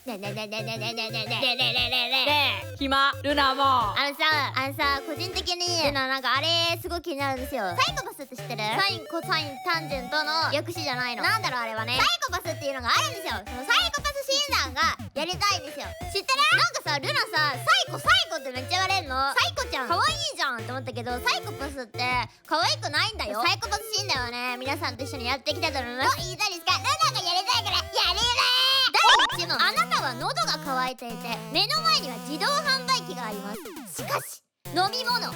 ねねねねねねねねねねねねねえ暇ルナもあのさ個人的にルナなんかあれすごい気になるんですよ。サイコパスって知ってる？サインコサインタンジェントの略詞じゃないの。なんだろうあれはね。サイコパスっていうのがあるんですよ。そのサイコパス診断がやりたいんですよ。知ってる？なんかさルナさサイコってめっちゃ言われんの。サイコちゃん可愛いじゃんって思ったけど、サイコパスって可愛くないんだよ。サイコパス診断はね皆さんと一緒にやっていきたいと思います。言いたいですか？ルナがやりたいからやれ第1問、あなたは喉が渇いていて目の前には自動販売機があります。しかし飲み物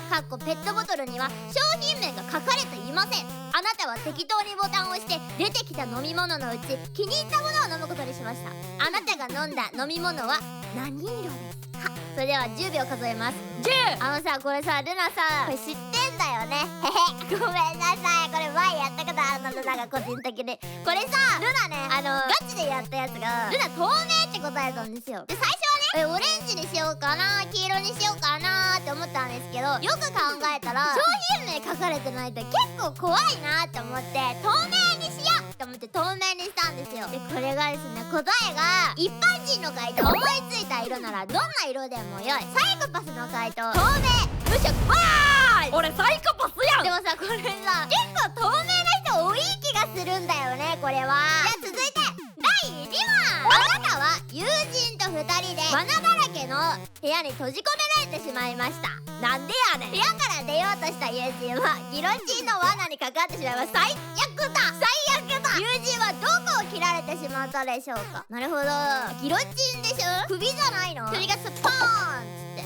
ペットボトルには商品名が書かれていません。あなたは適当にボタンを押して出てきた飲み物のうち気に入ったものを飲むことにしました。あなたが飲んだ飲み物は何色ですか？それでは10秒数えます。10。あのさこれさルナさこれ知ってんだよね。へへごめんなさい。これ前やったことあるの。ルナが個人的にこれさルナねガチでやったやつがルナ透明って答えたんですよ。で最初はねオレンジにしようかな黄色にしようかなって思ったんですけど、よく考えたら商品名書かれてないって結構怖いなって思って透明にしようって思って透明にしたんですよ。でこれがですね答えが一般人の回答思いついた色ならどんな色でもよい。サイコパスの回答透明無色。わーい俺サイコパスやん。でもさこれさ結構透明な人多い気がするんだよねこれは。じゃあ続いて第2問。あなたは友人と2人で罠だらけの部屋に閉じ込められてしまいました。なんでやねん。部屋から出ようとした友人はギロチンの罠にかかってしまいます。最悪だ友人はどこを切られてしまったでしょうか？なるほどギロチンでしょ。首じゃないの？首がスポーンっつっ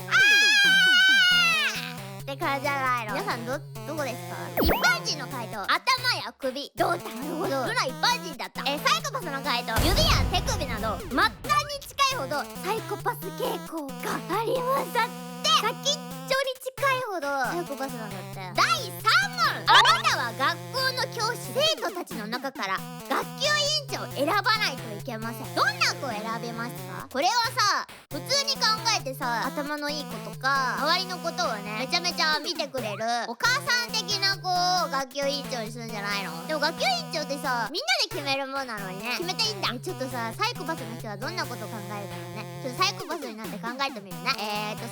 てって感じじゃないの。皆さんどこですか？一般人の回答頭や首胴体。なるほどルナ一般人だった。サイコパスの回答指や手首など末端に近いほどサイコパス傾向がありますだって。先っちょに近いほどサイコパスなんだって。第3問。あなたは学校の教師生徒たちの中から学級委員長を選ばないといけません。どんな子を選べますか？これはさ普通に考えてさ頭のいい子とか周りのことをねめちゃめちゃ見てくれるお母さん的な子を学級委員長にするんじゃないの？でも学級委員長ってさみんなで決めるものなのにね決めていいんだ。ちょっとさサイコパスの人はどんなことを考えるだろうね。ちょっとサイコパスになって考えてみるね。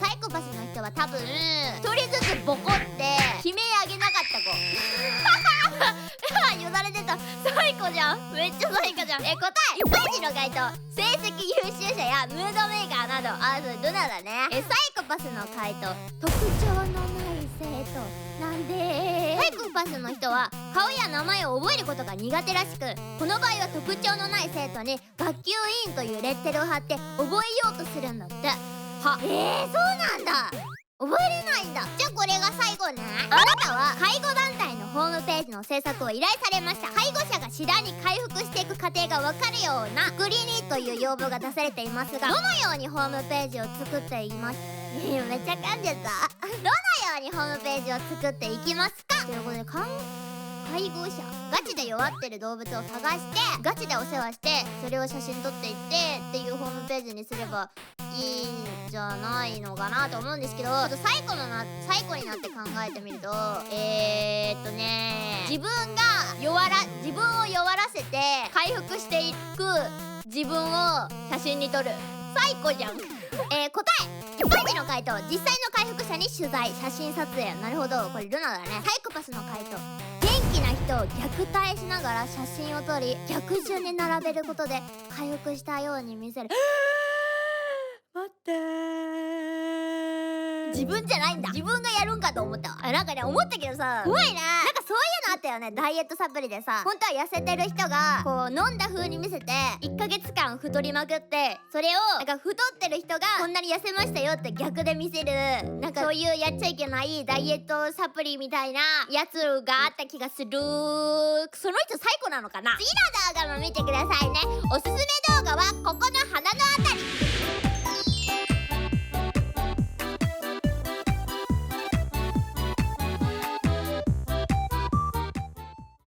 サイコパスの人は多分一人ずつボコって悲鳴あげなかった子よだれ出た。サイコじゃん。めっちゃサイコじゃん。答え一般人の回答成績優秀者やムードメーカーなど。それルナだね。サイコパスの回答特徴のない生徒なんで。サイコパスの人は顔や名前を覚えることが苦手らしく、この場合は特徴のない生徒に学級委員というレッテルを貼って覚えようとするんだって。そうなんだ。覚えれないんだ。じゃあこれが最後ね。あなたは介護団体のホームページの制作を依頼されました。介護者が次第に回復していく過程がわかるような作りにという要望が出されていますが、どのようにホームページを作っていますめっちゃ噛んじゃったどのようにホームページを作っていきますかということで介護者ガチで弱ってる動物を探してガチでお世話してそれを写真撮っていってっていうホームページにすればいいんじゃないのかなと思うんですけど、ちょっと最後になって考えてみると自分を弱らせて回復していく自分を写真に撮る最高じゃん答え一般人の回答実際の回復者に取材写真撮影。なるほどこれルナだね。サイコパスの回答元気な人を虐待しながら写真を撮り逆順に並べることで回復したように見せる待って自分じゃないんだ。自分がやるんかと思ったわ。なんかね思ったけどさ怖いな。なんかそういうのあったよね。ダイエットサプリでさ本当は痩せてる人がこう飲んだ風に見せて1ヶ月間太りまくってそれをなんか太ってる人がこんなに痩せましたよって逆で見せるなんかそういうやっちゃいけないダイエットサプリみたいなやつがあった気がする。その人最高なのかな。次の動画も見てくださいね。おすすめ動画はここ